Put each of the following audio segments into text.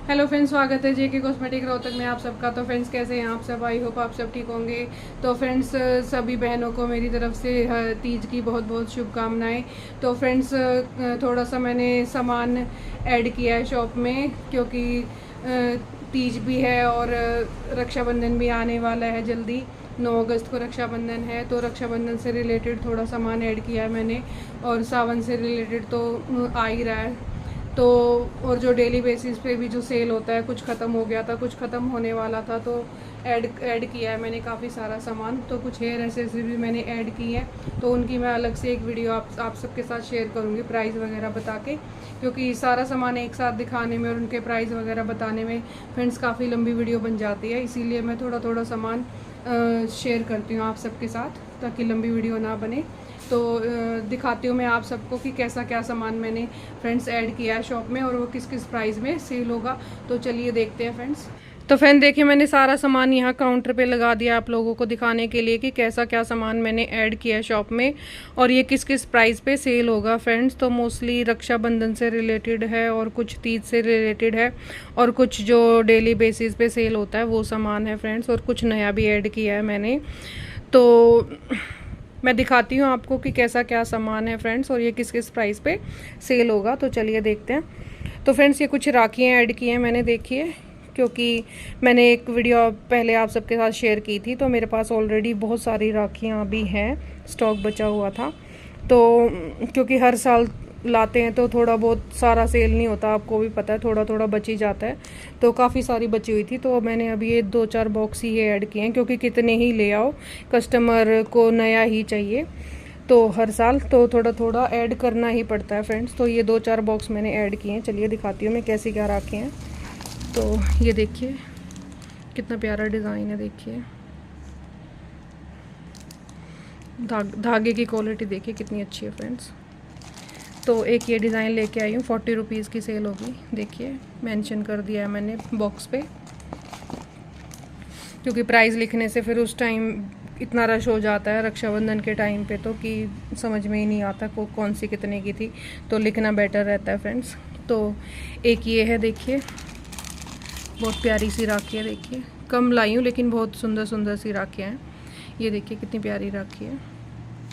Hello friends, स्वागत है जेके cosmetic Rohtak में आप सबका। तो फ्रेंड्स, कैसे हैं आप सब? आई होप आप सब ठीक होंगे। तो फ्रेंड्स, सभी बहनों को मेरी तरफ से तीज की बहुत बहुत शुभकामनाएं। तो फ्रेंड्स, थोड़ा सा मैंने सामान ऐड किया है शॉप में, क्योंकि तीज भी है और रक्षाबंधन भी आने वाला है जल्दी। 9 अगस्त को रक्षाबंधन है, तो रक्षाबंधन से रिलेटेड थोड़ा सामान ऐड किया है मैंने, और सावन से रिलेटेड तो आ ही रहा है। तो और जो डेली बेसिस पे भी जो सेल होता है, कुछ ख़त्म हो गया था, कुछ ख़त्म होने वाला था, तो ऐड किया है मैंने काफ़ी सारा सामान। तो कुछ हेयर एसेसरी भी मैंने ऐड की है, तो उनकी मैं अलग से एक वीडियो आप सबके साथ शेयर करूँगी, प्राइस वगैरह बता के, क्योंकि सारा सामान एक साथ दिखाने में और उनके प्राइस वगैरह बताने में फ्रेंड्स काफ़ी लंबी वीडियो बन जाती है। इसीलिए मैं थोड़ा थोड़ा सामान शेयर करती हूँ आप सबके साथ, ताकि लंबी वीडियो ना बने। तो दिखाती हूँ मैं आप सबको कि कैसा क्या सामान मैंने फ्रेंड्स ऐड किया है शॉप में, और वो किस किस प्राइस में सेल होगा। तो चलिए देखते हैं फ्रेंड्स। तो फ्रेंड देखिए, मैंने सारा सामान यहाँ काउंटर पे लगा दिया आप लोगों को दिखाने के लिए कि कैसा क्या सामान मैंने ऐड किया है शॉप में, और ये किस किस प्राइस पे सेल होगा फ्रेंड्स। तो मोस्टली रक्षाबंधन से रिलेटेड है, और कुछ तीज से रिलेटेड है, और कुछ जो डेली बेसिस पे सेल होता है वो सामान है फ्रेंड्स, और कुछ नया भी ऐड किया है मैंने। तो मैं दिखाती हूँ आपको कि कैसा क्या सामान है फ्रेंड्स, और ये किस किस प्राइस पे सेल होगा। तो चलिए देखते हैं। तो फ्रेंड्स, ये कुछ राखियाँ ऐड की हैं मैंने, देखिए, क्योंकि मैंने एक वीडियो पहले आप सबके साथ शेयर की थी, तो मेरे पास ऑलरेडी बहुत सारी राखियाँ भी हैं, स्टॉक बचा हुआ था। तो क्योंकि हर साल लाते हैं तो थोड़ा बहुत सारा सेल नहीं होता, आपको भी पता है, थोड़ा थोड़ा बच ही जाता है। तो काफ़ी सारी बची हुई थी, तो मैंने अभी ये 2-4 बॉक्स ही ऐड किए हैं, क्योंकि कितने ही ले आओ, कस्टमर को नया ही चाहिए, तो हर साल तो थोड़ा थोड़ा ऐड करना ही पड़ता है फ्रेंड्स। तो ये 2-4 बॉक्स मैंने ऐड किए हैं। चलिए दिखाती हूँ मैं कैसी क्या रखे हैं। तो ये देखिए कितना प्यारा डिज़ाइन है, देखिए धागे की क्वालिटी देखिए कितनी अच्छी है फ्रेंड्स। तो एक ये डिज़ाइन लेके आई हूँ, 40 रुपीज़ की सेल होगी, देखिए मेंशन कर दिया है मैंने बॉक्स पे, क्योंकि प्राइस लिखने से फिर उस टाइम इतना रश हो जाता है रक्षाबंधन के टाइम पे, तो कि समझ में ही नहीं आता कौन सी कितने की थी, तो लिखना बेटर रहता है फ्रेंड्स। तो एक ये है, देखिए बहुत प्यारी सी राखी है, देखिए कम लाई हूँ लेकिन बहुत सुंदर सुंदर सी राखियाँ हैं। ये देखिए कितनी प्यारी राखी है,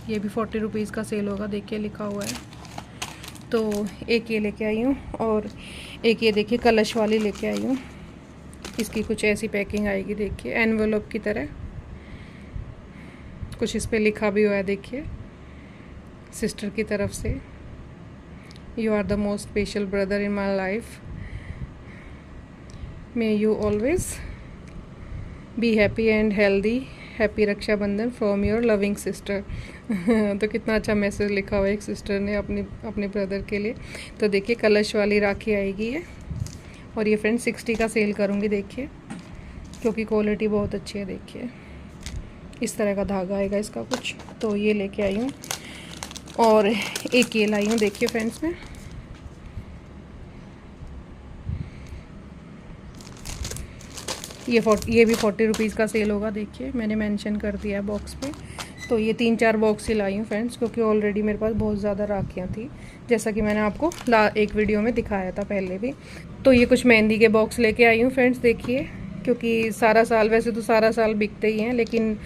ये भी 40 रुपीज़ का सेल होगा, देखिए लिखा हुआ है। तो एक ये लेके आई हूँ, और एक ये देखिए कलश वाली लेके आई हूँ। इसकी कुछ ऐसी पैकिंग आएगी, देखिए एनवेलप की तरह, कुछ इस पे लिखा भी हुआ है, देखिए सिस्टर की तरफ से, you are the most special brother in my life, may you always be happy and healthy, happy Rakshabandhan from your loving sister. तो कितना अच्छा मैसेज लिखा हुआ है एक सिस्टर ने अपने ब्रदर के लिए। तो देखिए कलश वाली राखी आएगी ये, और ये फ्रेंड 60 का सेल करूँगी, देखिए क्योंकि क्वालिटी बहुत अच्छी है। देखिए इस तरह का धागा आएगा इसका कुछ। तो ये लेके आई हूँ, और एक ये लाई हूँ, देखिए फ्रेंड्स में ये भी 40 रुपीज़ का सेल होगा, देखिए मैंने मेंशन कर दिया है बॉक्स पे। तो ये 3-4 बॉक्स ही लाई हूँ फ्रेंड्स, क्योंकि ऑलरेडी मेरे पास बहुत ज़्यादा राखियाँ थी, जैसा कि मैंने आपको एक वीडियो में दिखाया था पहले भी। तो ये कुछ मेहंदी के बॉक्स लेके आई हूँ फ्रेंड्स, देखिए, क्योंकि सारा साल, वैसे तो सारा साल बिकते ही हैं, लेकिन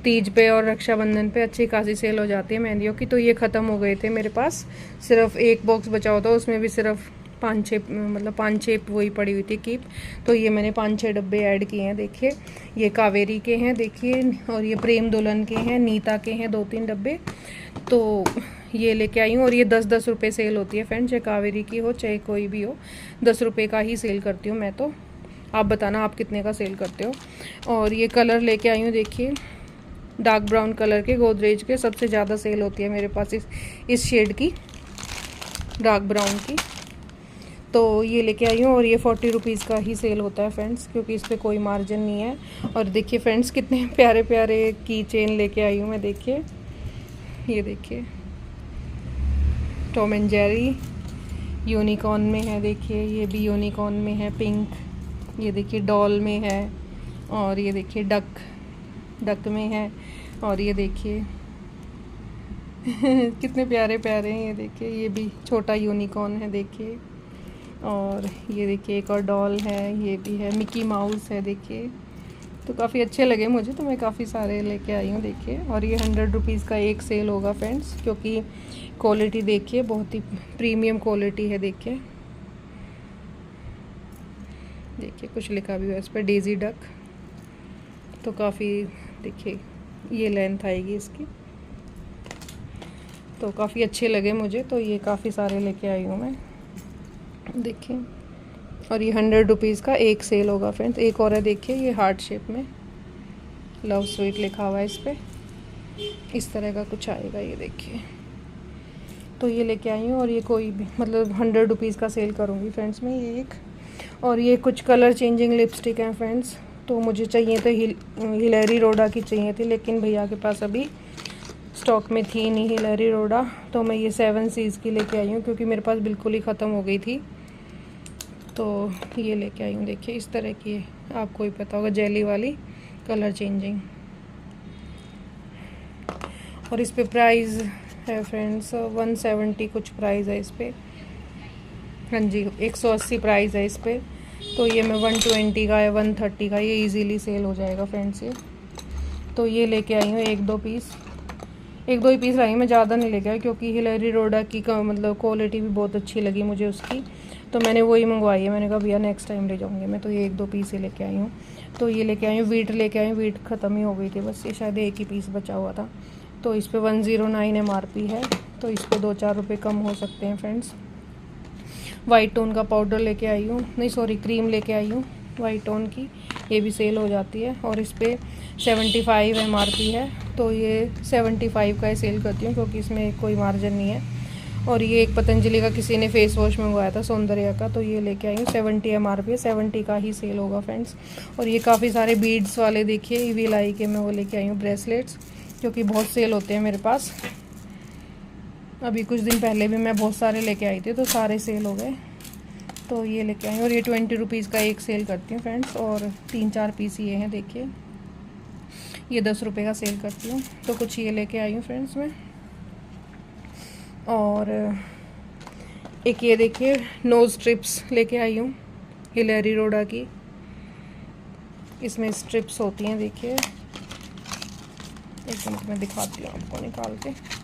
तीज पे और रक्षाबंधन पे अच्छी खासी सेल हो जाती है मेहंदियों की। तो ये ख़त्म हो गए थे मेरे पास, सिर्फ एक बॉक्स बचा हुआ था, उसमें भी सिर्फ 5-6 वही पड़ी हुई थी कीप। तो ये मैंने 5-6 डब्बे ऐड किए हैं, देखिए ये कावेरी के हैं, देखिए, और ये प्रेम दुल्हन के हैं, नीता के हैं 2-3 डब्बे। तो ये लेके आई हूँ, और ये 10-10 रुपये सेल होती है फ्रेंड, चाहे कावेरी की हो चाहे कोई भी हो, 10 रुपये का ही सेल करती हूँ मैं। तो आप बताना आप कितने का सेल करते हो। और ये कलर लेके आई हूँ, देखिए डार्क ब्राउन कलर के, गोदरेज के सबसे ज़्यादा सेल होती है मेरे पास इस शेड की, डार्क ब्राउन की। तो ये लेके आई हूँ, और ये 40 रुपीज़ का ही सेल होता है फ्रेंड्स, क्योंकि इस पर कोई मार्जिन नहीं है। और देखिए फ्रेंड्स कितने प्यारे प्यारे की चेन लेके आई हूँ मैं, देखिए ये देखिए टॉम एंड जेरी यूनिकॉर्न में है, देखिए ये भी यूनिकॉर्न में है पिंक, ये देखिए डॉल में है, और ये देखिए डक में है, और ये देखिए कितने प्यारे प्यारे हैं। ये देखिए ये भी छोटा यूनिकॉर्न है, देखिए और ये देखिए एक और डॉल है, ये भी है, मिकी माउस है देखिए। तो काफ़ी अच्छे लगे मुझे, तो मैं काफ़ी सारे लेके आई हूँ देखिए। और ये 100 रुपीज़ का एक सेल होगा फ्रेंड्स, क्योंकि क्वालिटी देखिए बहुत ही प्रीमियम क्वालिटी है देखिए। देखिए कुछ लिखा भी हुआ है इस पर, डेज़ी डक। तो काफ़ी देखिए ये लेंथ आएगी इसकी, तो काफ़ी अच्छे लगे मुझे, तो ये काफ़ी सारे लेके आई हूँ मैं देखिए। और ये 100 रुपीज़ का एक सेल होगा फ्रेंड्स। एक और है देखिए, ये हार्ट शेप में लव स्वीट लिखा हुआ है इस पर, इस तरह का कुछ आएगा ये देखिए। तो ये लेके आई हूँ। और ये कोई भी मतलब 100 रुपीज़ का सेल करूँगी फ्रेंड्स मैं ये एक। और ये कुछ कलर चेंजिंग लिपस्टिक हैं फ्रेंड्स, तो मुझे चाहिए तो हिलेरी रोडा की चाहिए थी, लेकिन भैया के पास अभी स्टॉक में थी नहीं हिलेरी रोडा। तो मैं ये 7 सीज़ की लेके आई हूँ, क्योंकि मेरे पास बिल्कुल ही ख़त्म हो गई थी। तो ये लेके आई हूँ देखिए, इस तरह की है, आपको ही पता होगा, जेली वाली कलर चेंजिंग। और इस पे प्राइस है फ्रेंड्स 170 कुछ प्राइस है इस पर। हाँ जी 180 प्राइस है इस पर। तो ये मैं 120 का है, 130 का, ये इजीली सेल हो जाएगा फ्रेंड्स ये। तो ये लेके आई हूँ एक दो ही पीस लाई, मैं ज़्यादा नहीं लेके आई, क्योंकि हिलेरी रोडा की मतलब क्वालिटी भी बहुत अच्छी लगी मुझे उसकी, तो मैंने वही मंगवाई है। मैंने कहा भैया नेक्स्ट टाइम ले जाऊँगी मैं, तो ये एक दो पीस ही लेके आई हूँ। तो ये लेके आई हूँ, वीट लेके आई हूँ, वीट ख़त्म ही हो गई थी बस, ये शायद एक ही पीस बचा हुआ था। तो इस पर 109 MRP है, तो इस पर 2-4 रुपये कम हो सकते हैं फ्रेंड्स। वाइट टोन का पाउडर लेके आई हूँ, नहीं सॉरी क्रीम लेके आई हूँ वाइट टोन की, ये भी सेल हो जाती है। और इस पर 75 MRP है, तो ये 75 का ही सेल करती हूँ, क्योंकि इसमें कोई मार्जिन नहीं है। और ये एक पतंजलि का किसी ने फेस वॉश मंगवाया था सौंदर्य का, तो ये लेके आई हूँ, 70 MRP, 70 का ही सेल होगा फ्रेंड्स। और ये काफ़ी सारे बीड्स वाले देखिए ईवीलाई के मैं वो लेके आई हूँ ब्रेसलेट्स, क्योंकि बहुत सेल होते हैं मेरे पास। अभी कुछ दिन पहले भी मैं बहुत सारे लेके आई थी, तो सारे सेल हो गए, तो ये लेके आई हूँ। और ये 20 रुपीज़ का एक सेल करती हूँ फ्रेंड्स, और 3-4 पीस ये हैं देखिए, ये 10 रुपये का सेल करती हूँ। तो कुछ ये लेके आई हूँ फ्रेंड्स मैं। और एक ये देखिए नोज़ स्ट्रिप्स लेके आई हूँ हिलेरी रोडा की, इसमें स्ट्रिप्स होती हैं देखिए, एक मिनट में दिखाती हूँ आपको निकाल के।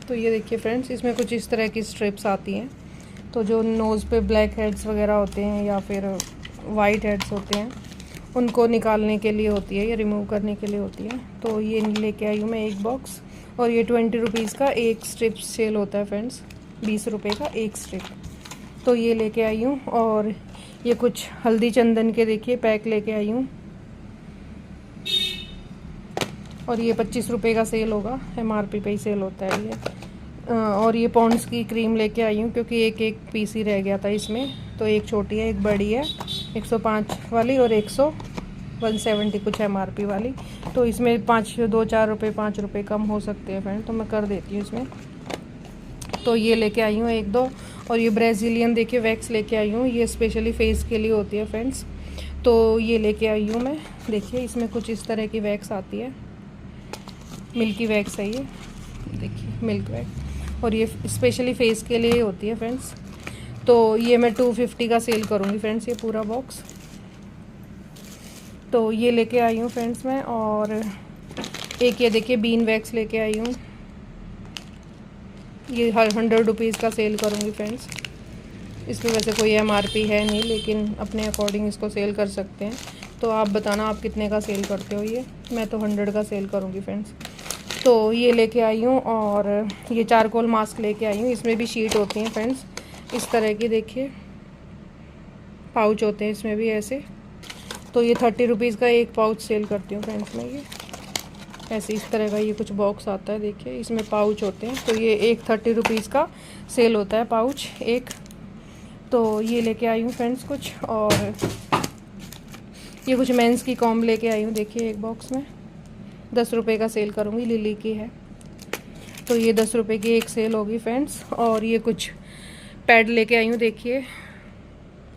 तो ये देखिए फ्रेंड्स, इसमें कुछ इस तरह की स्ट्रिप्स आती हैं, तो जो नोज़ पे ब्लैक हेड्स वगैरह होते हैं या फिर वाइट हेड्स होते हैं, उनको निकालने के लिए होती है या रिमूव करने के लिए होती है। तो ये लेके आई हूँ मैं एक बॉक्स। और ये 20 रुपीज़ का एक स्ट्रिप सेल होता है फ्रेंड्स, 20 रुपये का एक स्ट्रिप, तो ये लेके आई हूँ। और ये कुछ हल्दी चंदन के देखिए पैक लेके आई हूँ, और ये 25 रुपये का सेल होगा, MRP पे ही सेल होता है ये। और ये पॉन्ड्स की क्रीम लेके आई हूँ, क्योंकि एक पीस ही रह गया था इसमें, तो एक छोटी है एक बड़ी है, 105 वाली और 170 कुछ MRP वाली। तो इसमें 2-4 रुपये 5 रुपये कम हो सकते हैं फ्रेंड, तो मैं कर देती हूँ इसमें। तो ये लेके आई हूँ एक दो। और ये ब्राज़ीलियन देखिए वैक्स लेके आई हूँ, ये स्पेशली फेस के लिए होती है फ्रेंड्स, तो ये लेके आई हूँ मैं। देखिए इसमें कुछ इस तरह की वैक्स आती है, मिल्की वैक्स है ये देखिए, मिल्क वैक्स, और ये स्पेशली फेस के लिए होती है फ्रेंड्स। तो ये मैं 250 का सेल करूँगी फ्रेंड्स, ये पूरा बॉक्स। तो ये लेके आई हूँ फ्रेंड्स मैं। और एक ये देखिए बीन वैक्स लेके आई हूँ, ये 100 रुपीज़ का सेल करूँगी फ्रेंड्स। इसमें वैसे कोई MRP है नहीं, लेकिन अपने अकॉर्डिंग इसको सेल कर सकते हैं। तो आप बताना आप कितने का सेल करते हो ये, मैं तो 100 का सेल करूँगी फ्रेंड्स। तो ये लेके आई हूँ। और ये चारकोल मास्क लेके आई हूँ, इसमें भी शीट होती हैं फ्रेंड्स, इस तरह की देखिए पाउच होते हैं इसमें भी ऐसे। तो ये 30 रुपीज़ का एक पाउच सेल करती हूँ फ्रेंड्स मैं, ये ऐसे इस तरह का ये कुछ बॉक्स आता है देखिए, इसमें पाउच होते हैं। तो ये एक 30 रुपीज़ का सेल होता है पाउच एक। तो ये लेके आई हूँ फ्रेंड्स कुछ। और ये कुछ मेंस की कॉम्ब लेके आई हूँ देखिए, एक बॉक्स में 10 रुपये का सेल करूँगी, लिली की है, तो ये 10 रुपये की एक सेल होगी फ्रेंड्स। और ये कुछ पैड लेके आई हूँ देखिए,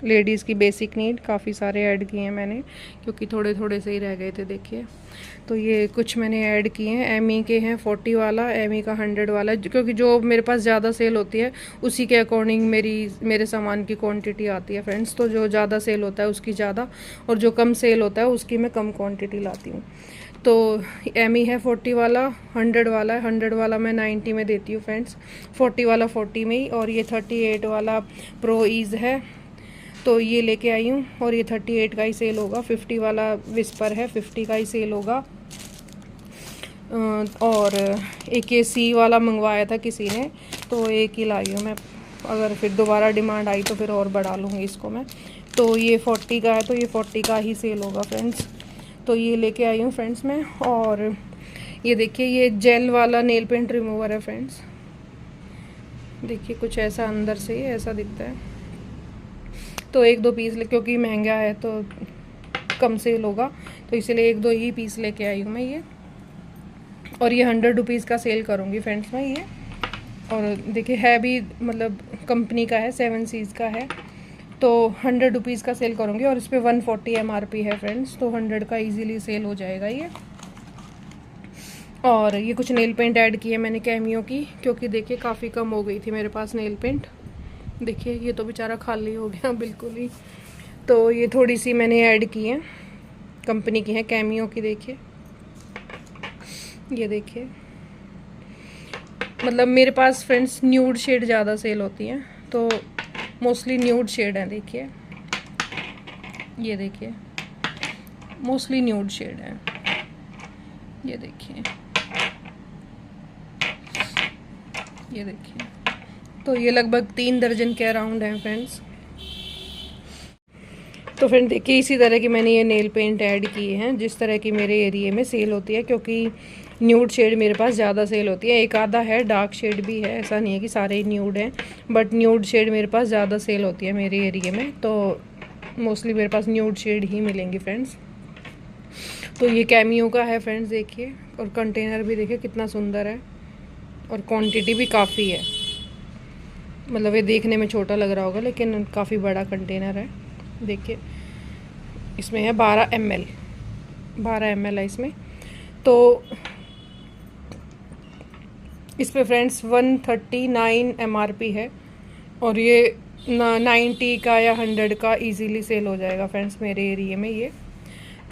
लेडीज़ की बेसिक नीड काफ़ी सारे ऐड किए हैं मैंने, क्योंकि थोड़े थोड़े से ही रह गए थे। देखिए, तो ये कुछ मैंने ऐड किए हैं। एमी के हैं 40 वाला, एमी का 100 वाला, क्योंकि जो मेरे पास ज़्यादा सेल होती है उसी के अकॉर्डिंग मेरे सामान की क्वांटिटी आती है फ्रेंड्स। तो जो ज़्यादा सेल होता है उसकी ज़्यादा, और जो कम सेल होता है उसकी मैं कम क्वान्टिटी लाती हूँ। तो एमी है 40 वाला, 100 वाला है। 100 वाला मैं 90 में देती हूँ फ्रेंड्स, 40 वाला 40 में ही। और ये 38 वाला प्रो ईज़ है, तो ये लेके आई हूँ, और ये 38 का ही सेल होगा। 50 वाला विस्पर है, 50 का ही सेल होगा। और एक ये सी वाला मंगवाया था किसी ने, तो एक ही लाई हूँ मैं। अगर फिर दोबारा डिमांड आई तो फिर और बढ़ा लूँगी इसको मैं। तो ये 40 का है, तो ये 40 का ही सेल होगा फ्रेंड्स। तो ये लेके आई हूँ फ्रेंड्स मैं। और ये देखिए, ये जेल वाला नेल पेंट रिमूवर है फ्रेंड्स। देखिए कुछ ऐसा अंदर से ही ऐसा दिखता है। तो 1-2 पीस क्योंकि महंगा है तो कम सेल होगा, तो इसलिए 1-2 ही पीस लेके आई हूँ मैं ये। और ये 100 रुपीज़ का सेल करूँगी फ्रेंड्स मैं ये। और देखिए है भी मतलब कंपनी का है, 7 सीज़ का है, तो 100 रुपीज़ का सेल करूँगी। और इस पर 140 MRP है फ्रेंड्स, तो 100 का इजीली सेल हो जाएगा ये। और ये कुछ नेल पेंट ऐड की है मैंने कैमियो की, क्योंकि देखिए काफ़ी कम हो गई थी मेरे पास नेल पेंट। देखिए ये तो बेचारा खाली हो गया बिल्कुल ही। तो ये थोड़ी सी मैंने ऐड की है, कंपनी की है कैमियो की। देखिए ये देखिए, मतलब मेरे पास फ्रेंड्स न्यूड शेड ज़्यादा सेल होती हैं, तो मोस्टली न्यूड शेड है। देखिए ये देखिए, मोस्टली न्यूड शेड है। ये देखिए, ये देखिए, तो ये लगभग 3 दर्जन के अराउंड हैं फ्रेंड्स। तो फ्रेंड देखिए, इसी तरह की मैंने ये नेल पेंट ऐड किए हैं जिस तरह की मेरे एरिया में सेल होती है, क्योंकि न्यूड शेड मेरे पास ज़्यादा सेल होती है। एक आधा है डार्क शेड भी है, ऐसा नहीं है कि सारे ही न्यूड हैं, बट न्यूड शेड मेरे पास ज़्यादा सेल होती है मेरे एरिया में, तो मोस्टली मेरे पास न्यूड शेड ही मिलेंगी फ्रेंड्स। तो ये कैमियो का है फ्रेंड्स देखिए, और कंटेनर भी देखिए कितना सुंदर है, और क्वांटिटी भी काफ़ी है। मतलब ये देखने में छोटा लग रहा होगा लेकिन काफ़ी बड़ा कंटेनर है। देखिए इसमें है 12 ml है इसमें। तो इस पे फ्रेंड्स 139 MRP है, और ये 90 का या 100 का इजीली सेल हो जाएगा फ्रेंड्स मेरे एरिया में ये।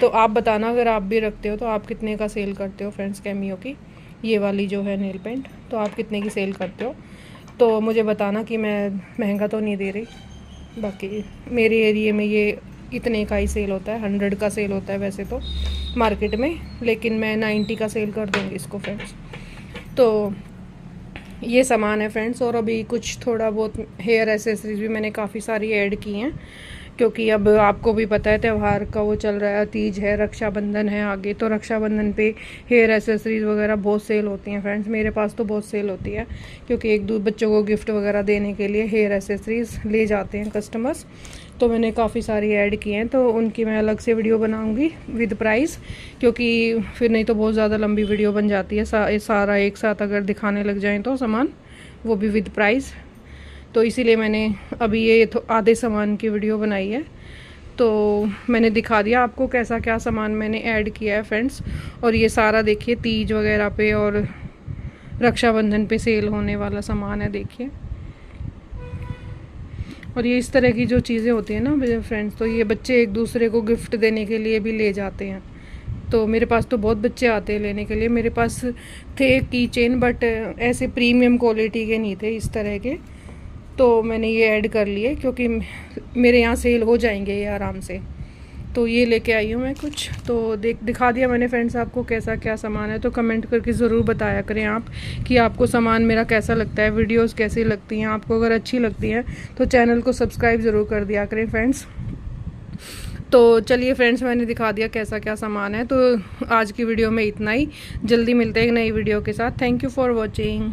तो आप बताना अगर आप भी रखते हो तो आप कितने का सेल करते हो फ्रेंड्स कैमियो की, ये वाली जो है नेल पेंट, तो आप कितने की सेल करते हो, तो मुझे बताना कि मैं महंगा तो नहीं दे रही। बाकी मेरे एरिया में ये इतने का ही सेल होता है, 100 का सेल होता है वैसे तो मार्केट में, लेकिन मैं 90 का सेल कर दूँगी इसको फ्रेंड्स। तो ये सामान है फ्रेंड्स। और अभी कुछ थोड़ा बहुत हेयर एसेसरीज भी मैंने काफ़ी सारी ऐड की हैं, क्योंकि अब आपको भी पता है त्यौहार का वो चल रहा है, तीज है, रक्षाबंधन है आगे, तो रक्षाबंधन पे हेयर एसेसरीज वगैरह बहुत सेल होती हैं फ्रेंड्स। मेरे पास तो बहुत सेल होती है, क्योंकि एक दो बच्चों को गिफ्ट वगैरह देने के लिए हेयर एसेसरीज ले जाते हैं कस्टमर्स। तो मैंने काफ़ी सारी ऐड की हैं, तो उनकी मैं अलग से वीडियो बनाऊंगी विद प्राइस, क्योंकि फिर नहीं तो बहुत ज़्यादा लंबी वीडियो बन जाती है। सारा एक साथ अगर दिखाने लग जाएँ तो सामान, वो भी विद प्राइस। तो इसीलिए मैंने अभी ये आधे सामान की वीडियो बनाई है, तो मैंने दिखा दिया आपको कैसा क्या सामान मैंने ऐड किया है फ्रेंड्स। और ये सारा देखिए तीज वगैरह पे और रक्षाबंधन पे सेल होने वाला सामान है देखिए। और ये इस तरह की जो चीज़ें होती हैं ना फ्रेंड्स, तो ये बच्चे एक दूसरे को गिफ्ट देने के लिए भी ले जाते हैं। तो मेरे पास तो बहुत बच्चे आते हैं लेने के लिए। मेरे पास थे की चेन, बट ऐसे प्रीमियम क्वालिटी के नहीं थे इस तरह के, तो मैंने ये ऐड कर लिए क्योंकि मेरे यहाँ सेल हो जाएंगे ये आराम से। तो ये लेके आई हूँ मैं कुछ, तो दिखा दिया मैंने फ्रेंड्स आपको कैसा क्या सामान है। तो कमेंट करके ज़रूर बताया करें आप कि आपको सामान मेरा कैसा लगता है, वीडियोस कैसी लगती हैं आपको। अगर अच्छी लगती हैं तो चैनल को सब्सक्राइब ज़रूर कर दिया करें फ्रेंड्स। तो चलिए फ्रेंड्स, मैंने दिखा दिया कैसा क्या सामान है। तो आज की वीडियो में इतना ही, जल्दी मिलते हैं एक नई वीडियो के साथ। Thank you for watching.